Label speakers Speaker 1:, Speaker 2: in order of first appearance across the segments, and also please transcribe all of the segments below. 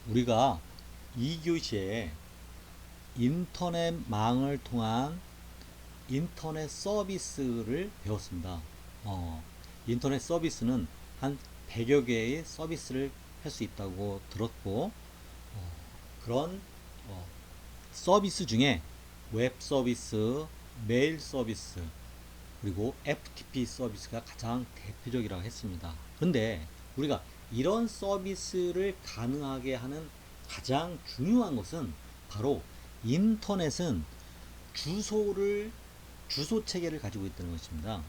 Speaker 1: 우리가 2교시에 인터넷망을 통한 인터넷 서비스를 배웠습니다. 인터넷 서비스는 한 100여 개의 서비스를 할 수 있다고 들었고, 그런 서비스 중에 웹 서비스, 메일 서비스, 그리고 FTP 서비스가 가장 대표적이라고 했습니다. 그런데 우리가 이런 서비스를 가능하게 하는 가장 중요한 것은 바로 인터넷은 주소 체계를 가지고 있다는 것입니다.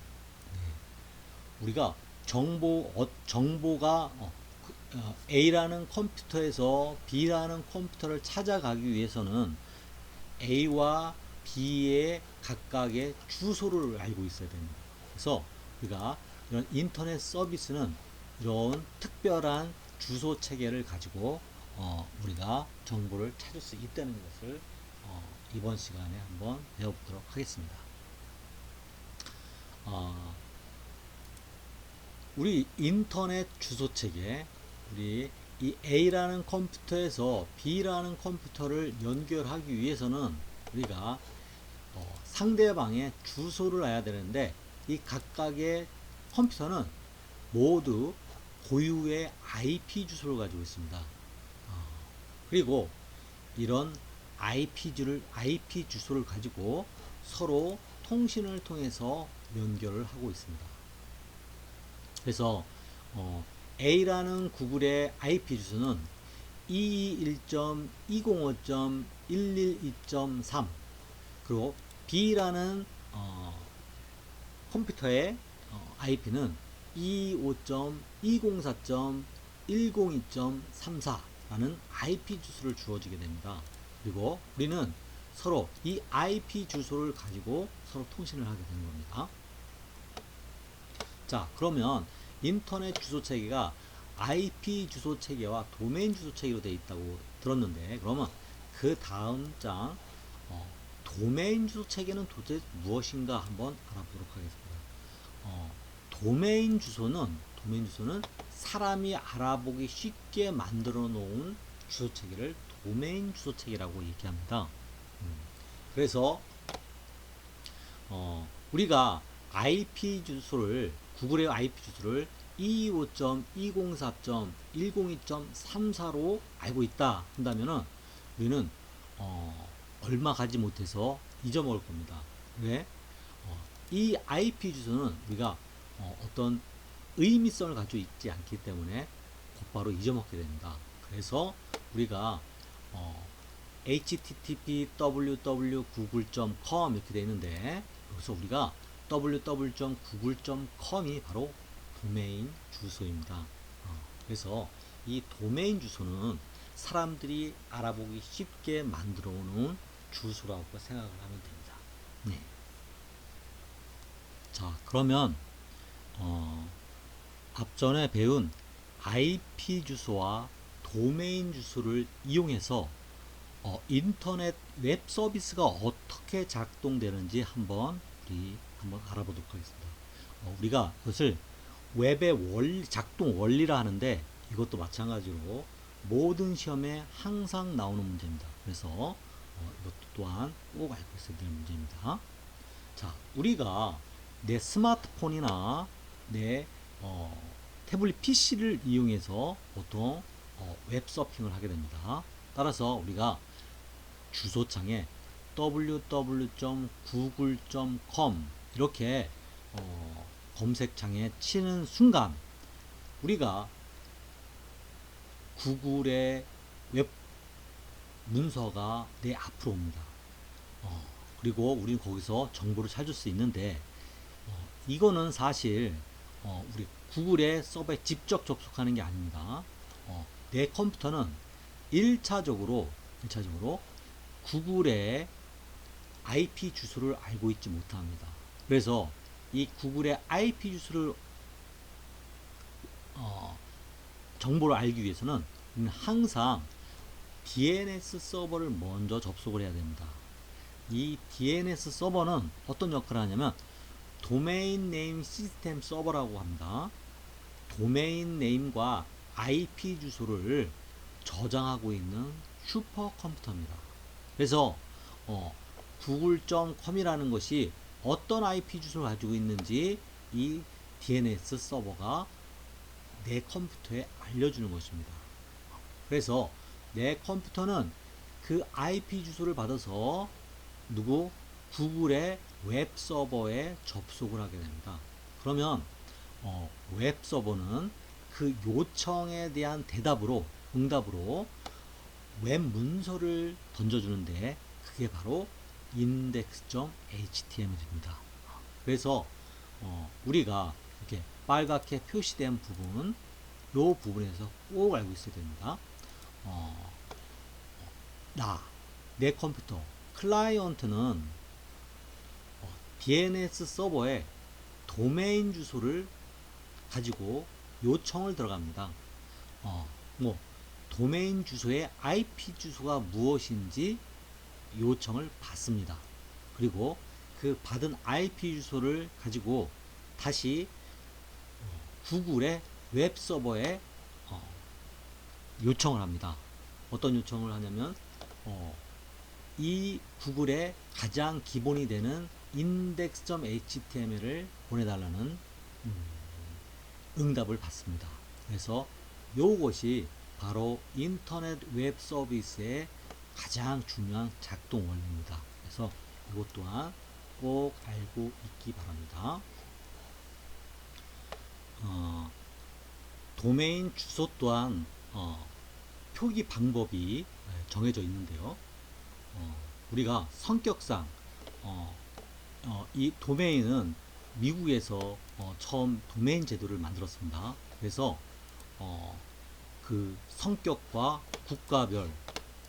Speaker 1: 우리가 정보가 A라는 컴퓨터에서 B라는 컴퓨터를 찾아가기 위해서는 A와 B의 각각의 주소를 알고 있어야 됩니다. 그래서 우리가 이런 인터넷 서비스는 이런 특별한 주소 체계를 가지고 우리가 정보를 찾을 수 있다는 것을 이번 시간에 한번 배워보도록 하겠습니다. 우리 인터넷 주소 체계, 우리 이 A라는 컴퓨터에서 B라는 컴퓨터를 연결하기 위해서는 우리가 상대방의 주소를 알아야 되는데, 이 각각의 컴퓨터는 모두 고유의 IP 주소를 가지고 있습니다. 그리고 이런 IP 주소를 가지고 서로 통신을 통해서 연결을 하고 있습니다. 그래서 A라는 구글의 IP 주소는 221.205.112.3, 그리고 B라는 컴퓨터의 IP는 25.204.102.34라는 IP 주소를 주어지게 됩니다. 그리고 우리는 서로 이 IP 주소를 가지고 서로 통신을 하게 되는 겁니다. 자, 그러면 인터넷 주소 체계가 IP 주소 체계와 도메인 주소 체계로 되어 있다고 들었는데, 그러면 그 다음 장 도메인 주소 체계는 도대체 무엇인가 한번 알아보도록 하겠습니다. 도메인 주소는 사람이 알아보기 쉽게 만들어 놓은 주소 체계를 도메인 주소 체계라고 얘기합니다. 그래서 우리가 구글의 IP 주소를 225.204.102.34로 알고 있다 한다면은 우리는 얼마 가지 못해서 잊어먹을 겁니다. 왜? 이 IP 주소는 우리가 어떤 의미성을 가지고 있지 않기 때문에 곧바로 잊어먹게 됩니다. 그래서 우리가 http www.google.com 이렇게 되어 있는데, 여기서 우리가 www.google.com이 바로 도메인 주소입니다. 그래서 이 도메인 주소는 사람들이 알아보기 쉽게 만들어 놓은 주소라고 생각을 하면 됩니다. 네. 자, 그러면 앞전에 배운 IP 주소와 도메인 주소를 이용해서 인터넷 웹 서비스가 어떻게 작동되는지 한번 알아보도록 하겠습니다. 우리가 그것을 웹의 작동 원리라 하는데, 이것도 마찬가지로 모든 시험에 항상 나오는 문제입니다. 그래서 이것도 또한 꼭 알고 있어야 될 문제입니다. 자, 우리가 내 스마트폰이나 내 태블릿 PC를 이용해서 보통 웹 서핑을 하게 됩니다. 따라서 우리가 주소창에 www.google.com 이렇게 검색창에 치는 순간 우리가 구글의 웹 문서가 내 앞으로 옵니다. 그리고 우리는 거기서 정보를 찾을 수 있는데, 이거는 사실 우리 구글의 서버에 직접 접속하는 게 아닙니다. 내 컴퓨터는 1차적으로 구글의 IP 주소를 알고 있지 못합니다. 그래서 이 구글의 IP 주소를 정보를 알기 위해서는 항상 DNS 서버를 먼저 접속을 해야 됩니다. 이 DNS 서버는 어떤 역할을 하냐면 도메인 네임 시스템 서버라고 합니다. 도메인 네임과 IP 주소를 저장하고 있는 슈퍼컴퓨터입니다. 그래서 구글.com이라는 것이 어떤 IP 주소를 가지고 있는지 이 DNS 서버가 내 컴퓨터에 알려주는 것입니다. 그래서 내 컴퓨터는 그 IP 주소를 받아서 구글의 웹 서버에 접속을 하게 됩니다. 그러면 웹 서버는 그 요청에 대한 응답으로 웹 문서를 던져주는데 그게 바로 index.html입니다. 그래서 우리가 이렇게 빨갛게 표시된 부분, 요 부분에서 꼭 알고 있어야 됩니다. 내 컴퓨터 클라이언트는 DNS 서버에 도메인 주소를 가지고 요청을 들어갑니다. 도메인 주소의 IP 주소가 무엇인지 요청을 받습니다. 그리고 그 받은 IP 주소를 가지고 다시 구글의 웹 서버에 요청을 합니다. 어떤 요청을 하냐면 이 구글의 가장 기본이 되는 index.html을 보내달라는 응답을 받습니다. 그래서 이것이 바로 인터넷 웹 서비스의 가장 중요한 작동 원리입니다. 그래서 이것 또한 꼭 알고 있기 바랍니다. 도메인 주소 또한 표기 방법이 정해져 있는데요. 우리가 성격상 이 도메인은 미국에서 처음 도메인 제도를 만들었습니다. 그래서 그 성격과 국가별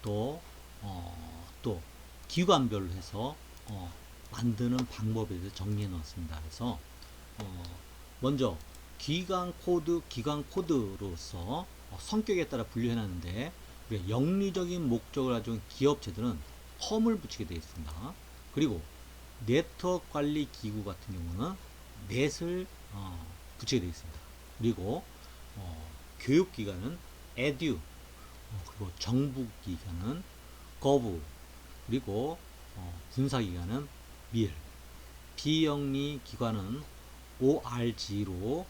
Speaker 1: 또 기관별로 해서 만드는 방법에 대해서 정리해 놓았습니다. 그래서 먼저 기관 코드로서 성격에 따라 분류해 놨는데 영리적인 목적을 가진 기업체들은 컴을 붙이게 되어 있습니다. 그리고 네트워크 관리 기구 같은 경우는 넷을 붙이게 되어 있습니다. 그리고 교육기관은 edu, 그리고 정부기관은 gov, 그리고 군사기관은 mil, 비영리기관은 org로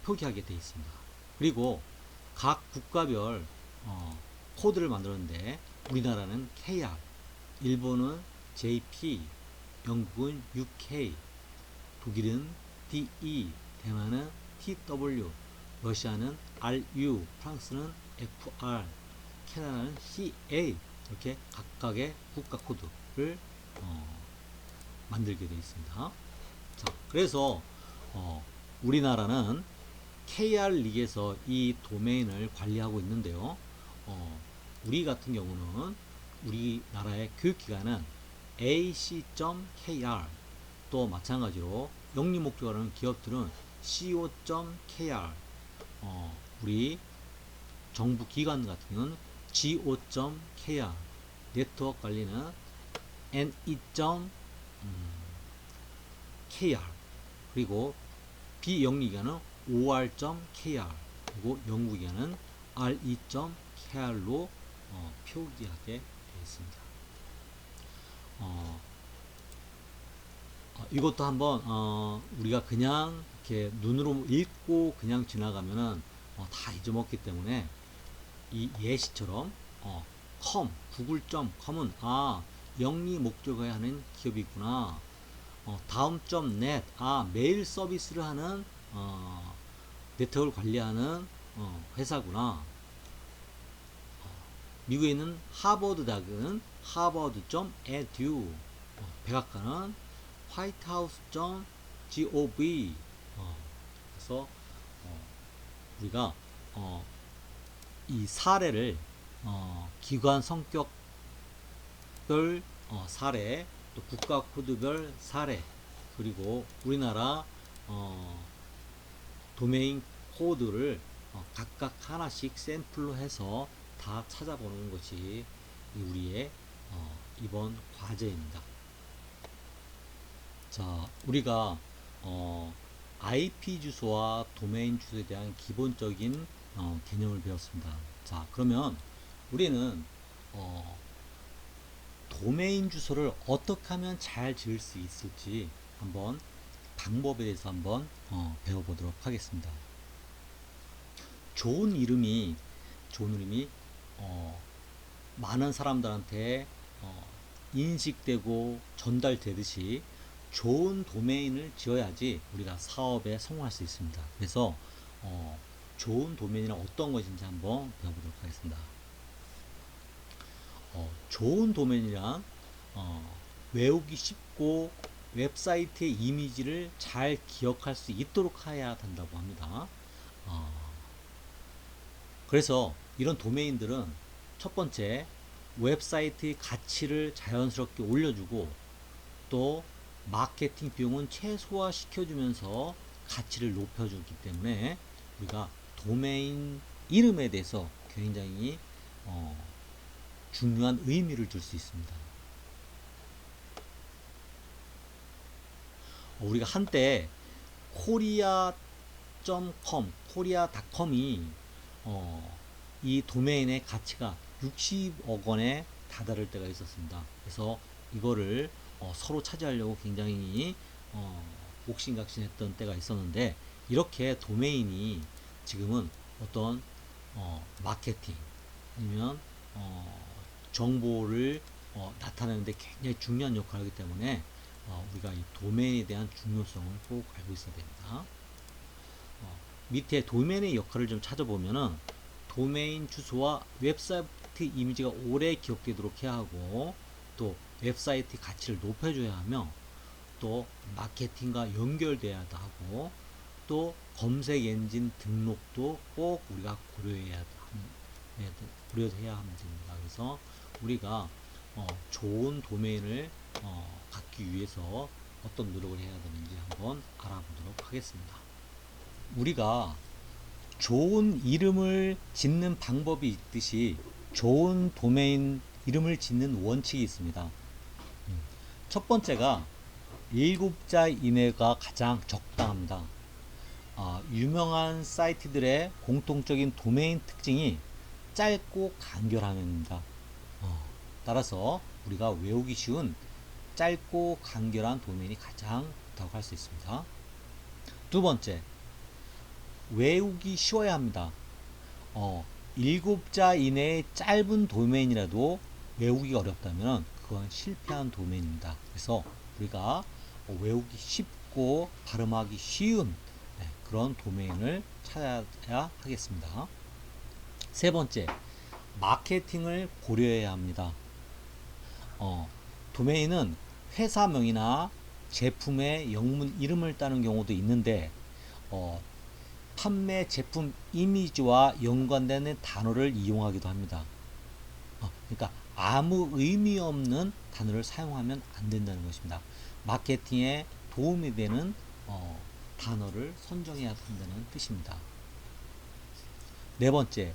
Speaker 1: 표기하게 되어 있습니다. 그리고 각 국가별 코드를 만들었는데 우리나라는 KR, 일본은 JP, 영국은 UK, 독일은 DE, 대만은 TW, 러시아는 RU, 프랑스는 FR, 캐나다는 CA, 이렇게 각각의 국가 코드를 만들게 되어 있습니다. 자, 그래서 우리나라는 KR 릭에서 이 도메인을 관리하고 있는데요. 우리 같은 경우는 우리나라의 교육기관은 ac.kr, 또 마찬가지로 영리목적으로 하는 기업들은 co.kr, 우리 정부기관 같은 경우는 go.kr, 네트워크 관리는 ne.kr, 그리고 비영리기관은 or.kr, 그리고 연구기관은 re.kr로 표기하게 되어 있습니다. 이것도 한번 우리가 그냥 이렇게 눈으로 읽고 그냥 지나가면은 다 잊어먹기 때문에 이 예시처럼 구글.com은 영리 목적을 하는 기업이구나. 다음.net, 메일 서비스를 하는 네트워크를 관리하는 회사구나. 미국에 있는 하버드 대학은 harvard.edu, 백악관은 whitehouse.gov. 그래서 우리가 이 사례를 기관 성격별 사례, 또 국가 코드별 사례, 그리고 우리나라 도메인 코드를 각각 하나씩 샘플로 해서 다 찾아보는 것이 우리의 이번 과제입니다. 자, 우리가 IP 주소와 도메인 주소에 대한 기본적인 개념을 배웠습니다. 자, 그러면 우리는 어, 도메인 주소를 어떻게 하면 잘 지을 수 있을지 한번 방법에 대해서 한번 배워보도록 하겠습니다. 좋은 이름이 어, 많은 사람들한테 인식되고 전달되듯이 좋은 도메인을 지어야지 우리가 사업에 성공할 수 있습니다. 그래서 좋은 도메인은 어떤 것인지 한번 배워보도록 하겠습니다. 좋은 도메인이란 외우기 쉽고 웹사이트의 이미지를 잘 기억할 수 있도록 해야 된다고 합니다. 그래서 이런 도메인들은 첫 번째, 웹사이트의 가치를 자연스럽게 올려주고 또 마케팅 비용은 최소화 시켜주면서 가치를 높여주기 때문에 우리가 도메인 이름에 대해서 굉장히 중요한 의미를 줄 수 있습니다. 우리가 한때 코리아닷컴이 이 도메인의 가치가 60억 원에 다다를 때가 있었습니다. 그래서 이거를 서로 차지하려고 굉장히 옥신각신했던 때가 있었는데, 이렇게 도메인이 지금은 어떤 마케팅 아니면 정보를 나타내는데 굉장히 중요한 역할을 하기 때문에 우리가 이 도메인에 대한 중요성을 꼭 알고 있어야 됩니다. 밑에 도메인의 역할을 좀 찾아보면은 도메인 주소와 웹사이트 이미지가 오래 기억되도록 해야 하고, 또 웹사이트 가치를 높여줘야 하며, 또 마케팅과 연결돼야 하고, 또 검색 엔진 등록도 꼭 우리가 고려해야 합니다. 그래서 우리가 좋은 도메인을 갖기 위해서 어떤 노력을 해야 되는지 한번 알아보도록 하겠습니다. 우리가 좋은 이름을 짓는 방법이 있듯이 좋은 도메인 이름을 짓는 원칙이 있습니다. 첫 번째가 7자 이내가 가장 적당합니다. 유명한 사이트들의 공통적인 도메인 특징이 짧고 간결함입니다. 따라서 우리가 외우기 쉬운 짧고 간결한 도메인이 가장 좋다고 할 수 있습니다. 두 번째, 외우기 쉬워야 합니다. 7자 이내의 짧은 도메인이라도 외우기가 어렵다면 그건 실패한 도메인입니다. 그래서 우리가 외우기 쉽고 발음하기 쉬운 그런 도메인을 찾아야 하겠습니다. 세 번째, 마케팅을 고려해야 합니다. 도메인은 회사명이나 제품의 영문 이름을 따는 경우도 있는데 판매 제품 이미지와 연관되는 단어를 이용하기도 합니다. 그러니까 아무 의미 없는 단어를 사용하면 안 된다는 것입니다. 마케팅에 도움이 되는 단어를 선정해야 한다는 뜻입니다. 네 번째,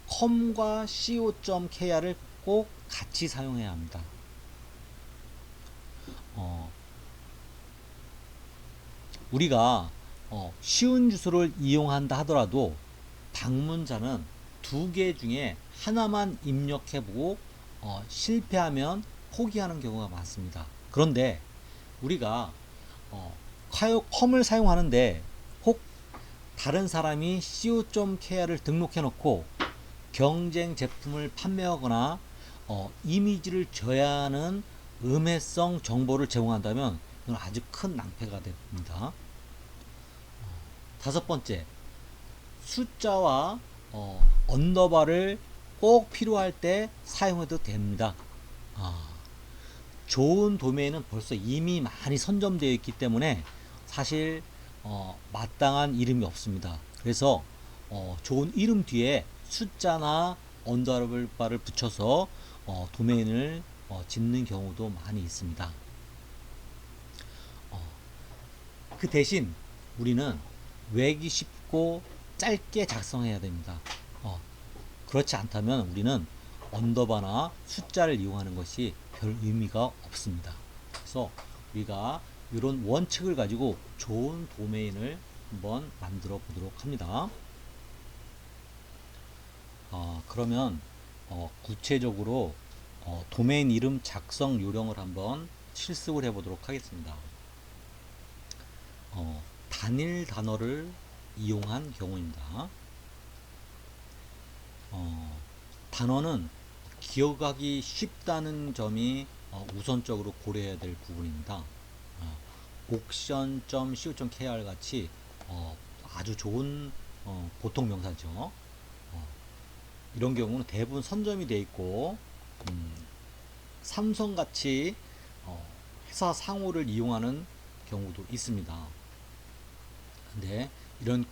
Speaker 1: com과 co.kr을 꼭 같이 사용해야 합니다. 우리가 쉬운 주소를 이용한다 하더라도 방문자는 2개 중에 하나만 입력해보고 실패하면 포기하는 경우가 많습니다. 그런데 우리가 com을 사용하는데 혹 다른 사람이 co.kr을 등록해 놓고 경쟁 제품을 판매하거나 이미지를 줘야 하는 음해성 정보를 제공한다면 이건 아주 큰 낭패가 됩니다. 다섯 번째, 숫자와 언더바를 꼭 필요할 때 사용해도 됩니다. 좋은 도메인은 벌써 이미 많이 선점되어 있기 때문에 사실 마땅한 이름이 없습니다. 그래서 좋은 이름 뒤에 숫자나 언더바를 붙여서 도메인을 짓는 경우도 많이 있습니다. 그 대신 우리는 외우기 쉽고 짧게 작성해야 됩니다. 그렇지 않다면 우리는 언더바나 숫자를 이용하는 것이 별 의미가 없습니다. 그래서 우리가 이런 원칙을 가지고 좋은 도메인을 한번 만들어 보도록 합니다. 그러면 구체적으로 도메인 이름 작성 요령을 한번 실습을 해보도록 하겠습니다. 단일 단어를 이용한 경우입니다. 단어는 기억하기 쉽다는 점이 우선적으로 고려해야 될 부분입니다. 옥션.co.kr 같이 아주 좋은 보통 명사죠. 이런 경우는 대부분 선점이 되어 있고 삼성같이 회사 상호를 이용하는 경우도 있습니다. 근데 이런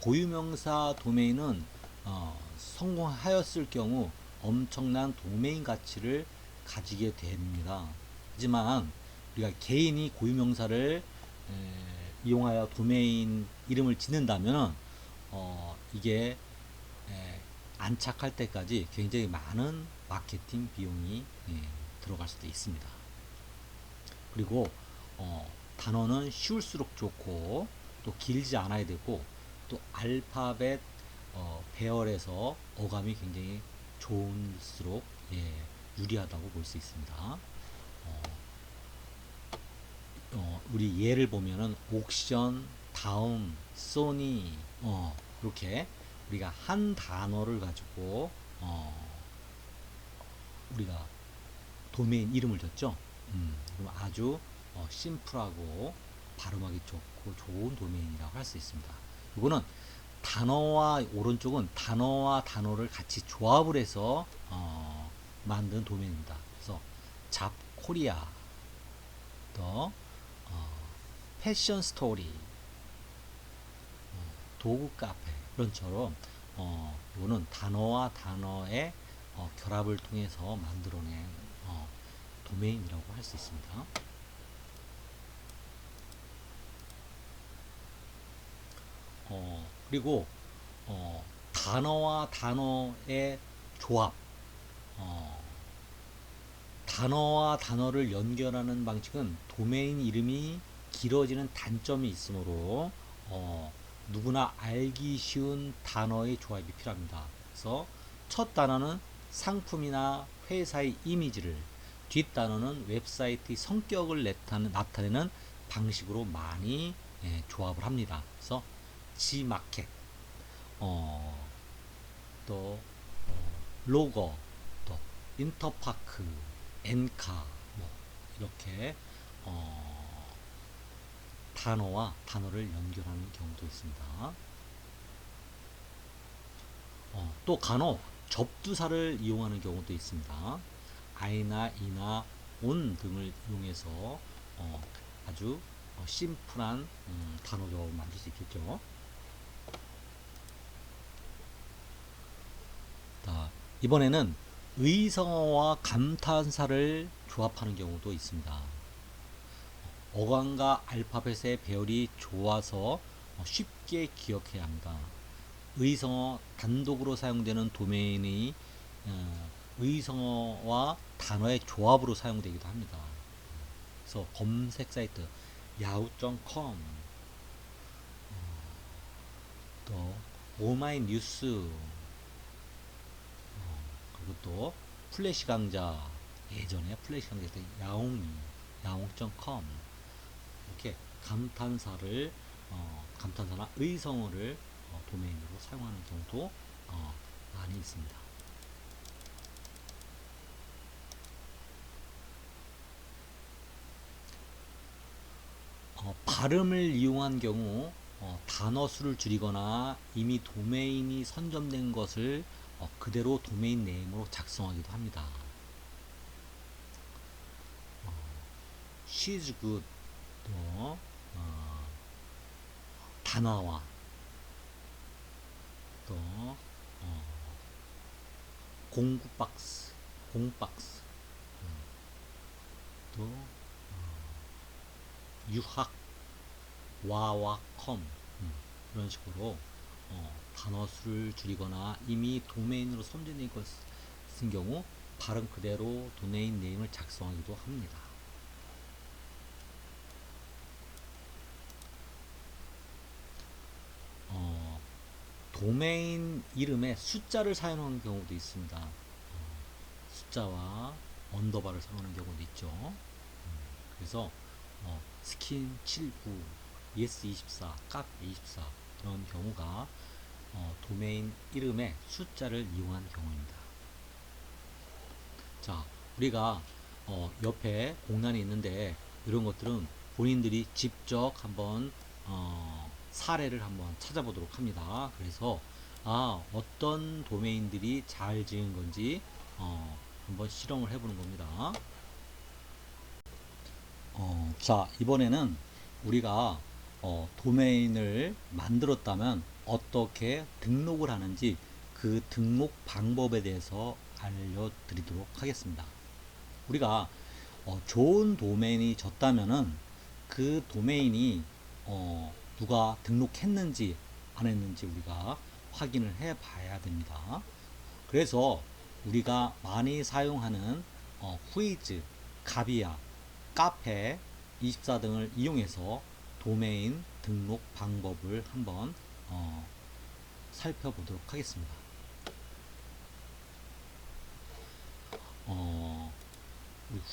Speaker 1: 고유명사 도메인은 성공하였을 경우 엄청난 도메인 가치를 가지게 됩니다. 하지만 우리가 개인이 고유명사를 이용하여 도메인 이름을 짓는다면 이게 안착할 때까지 굉장히 많은 마케팅 비용이 들어갈 수도 있습니다. 그리고 단어는 쉬울수록 좋고 또 길지 않아야 되고 또 알파벳 배열에서 어감이 굉장히 좋을수록 유리하다고 볼 수 있습니다. 우리 예를 보면은 옥션, 다음, 소니 이렇게 우리가 한 단어를 가지고 우리가 도메인 이름을 줬죠. 그럼 아주 심플하고 발음하기 좋고 좋은 도메인이라고 할 수 있습니다. 이거는 단어와 오른쪽은 단어와 단어를 같이 조합을 해서 만든 도메인입니다. 그래서 잡코리아, 또 패션 스토리, 도구 카페 이런 처럼 이거는 단어와 단어의 결합을 통해서 만들어낸 도메인이라고 할 수 있습니다. 그리고 단어와 단어의 조합, 단어와 단어를 연결하는 방식은 도메인 이름이 길어지는 단점이 있으므로 누구나 알기 쉬운 단어의 조합이 필요합니다. 그래서 첫 단어는 상품이나 회사의 이미지를, 뒷 단어는 웹사이트의 성격을 나타내는 방식으로 많이 조합을 합니다. 그래서 G마켓, 또 로거, 또 인터파크, 엔카, 뭐 이렇게 단어와 단어를 연결하는 경우도 있습니다. 또 간혹 접두사를 이용하는 경우도 있습니다. I나 E나 on 등을 이용해서 아주 심플한 단어 조합을 만들 수 있겠죠. 자, 이번에는 의성어와 감탄사를 조합하는 경우도 있습니다. 어감과 알파벳의 배열이 좋아서 쉽게 기억해야 합니다. 의성어 단독으로 사용되는 도메인이 의성어와 단어의 조합으로 사용되기도 합니다. 그래서 검색 사이트 yahoo.com, 또 오마이뉴스, 그리고 또 플래시 강좌, 예전에 플래시 강좌 때 야옹.com 이렇게 감탄사나 의성어를 도메인으로 사용하는 경우도 많이 있습니다. 발음을 이용한 경우 단어 수를 줄이거나 이미 도메인이 선점된 것을 그대로 도메인 네임으로 작성하기도 합니다. she's good, 또 다나와, 또 공구박스, 공박스, 또 유학, 와와컴, 이런 식으로 단어 수를 줄이거나 이미 도메인으로 선정된 것인 경우 발음 그대로 도메인 네임을 작성하기도 합니다. 도메인 이름에 숫자를 사용하는 경우도 있습니다. 숫자와 언더바를 사용하는 경우도 있죠. 그래서 스킨 79, yes24, cap24 이런 경우가 도메인 이름에 숫자를 이용한 경우입니다. 자, 우리가 옆에 공란이 있는데 이런 것들은 본인들이 직접 한번 사례를 한번 찾아보도록 합니다. 그래서 어떤 도메인들이 잘 지은 건지 한번 실험을 해보는 겁니다. 자, 이번에는 우리가 도메인을 만들었다면 어떻게 등록을 하는지 그 등록 방법에 대해서 알려드리도록 하겠습니다. 우리가 좋은 도메인이 졌다면은 그 도메인이 누가 등록했는지 안 했는지 우리가 확인을 해 봐야 됩니다. 그래서 우리가 많이 사용하는 후이즈, 가비아, 카페 24 등을 이용해서 도메인 등록 방법을 한번 살펴보도록 하겠습니다.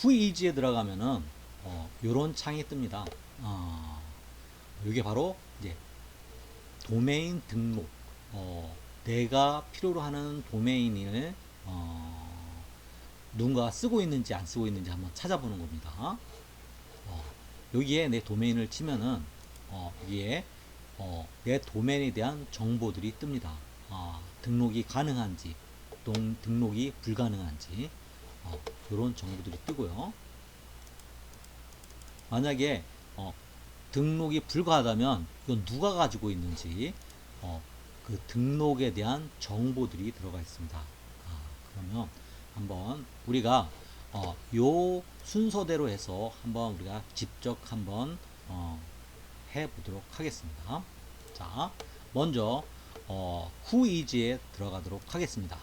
Speaker 1: 후이즈에 들어가면은 이런 창이 뜹니다. 이게 바로 이제 도메인 등록. 내가 필요로 하는 도메인을 누군가 쓰고 있는지 안 쓰고 있는지 한번 찾아보는 겁니다. 여기에 내 도메인을 치면은 여기에 내 도메인에 대한 정보들이 뜹니다. 등록이 가능한지, 등록이 불가능한지 이런 정보들이 뜨고요. 만약에 등록이 불가하다면 이건 누가 가지고 있는지 그 등록에 대한 정보들이 들어가 있습니다. 그러면 한번 우리가 요 순서대로 해서 한번 우리가 직접 한번 해보도록 하겠습니다. 자, 먼저 후이즈에 들어가도록 하겠습니다.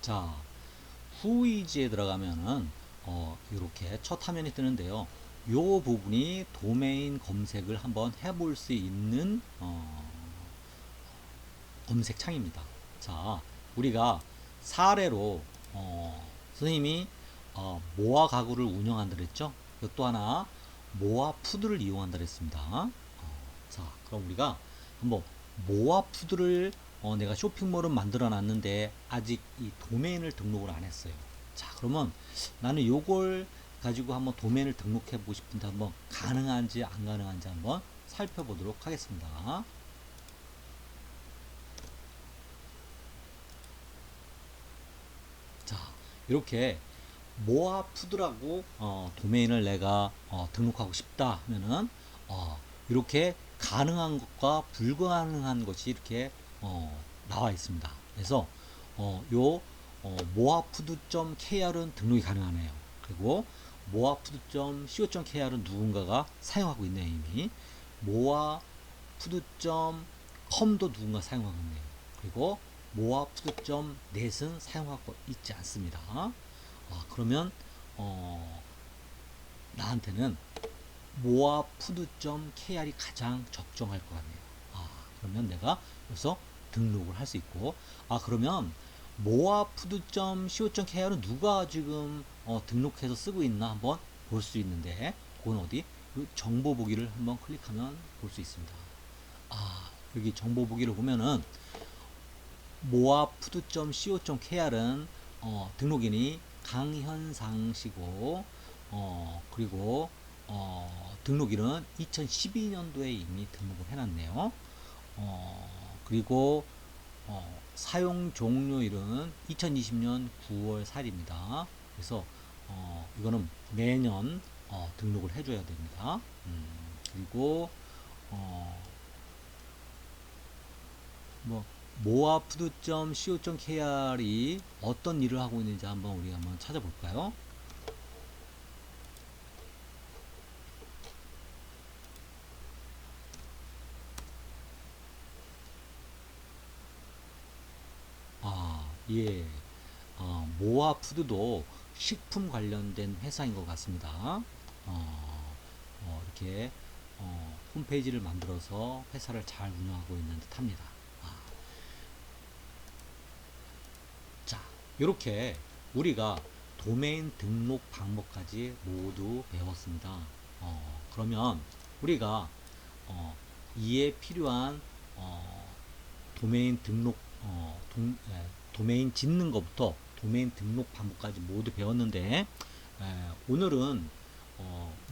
Speaker 1: 자, 후이즈에 들어가면은 이렇게 첫 화면이 뜨는데요. 요 부분이 도메인 검색을 한번 해볼 수 있는 검색 창입니다. 자, 우리가 사례로 선생님이 모아 가구를 운영한다 그랬죠? 또 하나 모아 푸드를 이용한다 그랬습니다. 자, 그럼 우리가 한번 모아 푸드를 내가 쇼핑몰은 만들어 놨는데 아직 이 도메인을 등록을 안 했어요. 자, 그러면 나는 요걸 가지고 한번 도메인을 등록해 보고 싶은데 한번 가능한지 안 가능한지 한번 살펴보도록 하겠습니다. 자, 이렇게 모아 푸드라고 도메인을 내가 등록하고 싶다 하면은 이렇게 가능한 것과 불가능한 것이 이렇게 나와 있습니다. 그래서 요 moafood.kr은 등록이 가능하네요. 그리고 moafood.co.kr은 누군가가 사용하고 있네요. 이미 moafood.com도 누군가 사용하고 있네요. 그리고 moafood.net은 사용하고 있지 않습니다. 그러면 나한테는 moafood.kr이 가장 적정할 것 같네요. 그러면 내가 여기서 등록을 할 수 있고, 그러면 moafood.co.kr은 누가 지금 등록해서 쓰고 있나 한번 볼 수 있는데, 그건 어디? 정보 보기를 한번 클릭하면 볼 수 있습니다. 여기 정보 보기를 보면은 moafood.co.kr은 등록인이 강현상씨고 그리고 등록일은 2012년도에 이미 등록을 해놨네요. 그리고 사용 종료일은 2020년 9월 4일입니다. 그래서 이거는 매년 등록을 해줘야 됩니다. 그리고 moafood.co.kr이 어떤 일을 하고 있는지 한번 우리 한번 찾아볼까요? 예, 모아 푸드도 식품 관련된 회사인 것 같습니다. 이렇게 홈페이지를 만들어서 회사를 잘 운영하고 있는 듯합니다. 아, 자, 이렇게 우리가 도메인 등록 방법까지 모두 배웠습니다. 그러면 우리가 이에 필요한 도메인 등록 도메인 짓는 것부터 도메인 등록 방법까지 모두 배웠는데 오늘은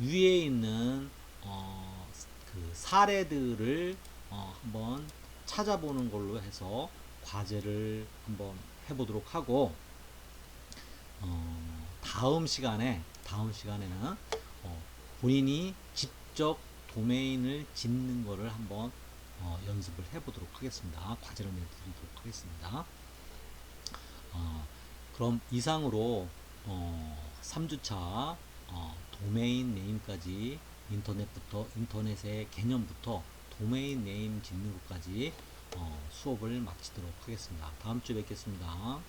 Speaker 1: 위에 있는 그 사례들을 한번 찾아보는 걸로 해서 과제를 한번 해보도록 하고 다음 시간에는 본인이 직접 도메인을 짓는 거를 한번 연습을 해보도록 하겠습니다. 과제를 내드리도록 하겠습니다. 그럼 이상으로 3주차 도메인 네임까지 인터넷의 개념부터 도메인 네임 짓는 것까지 수업을 마치도록 하겠습니다. 다음 주에 뵙겠습니다.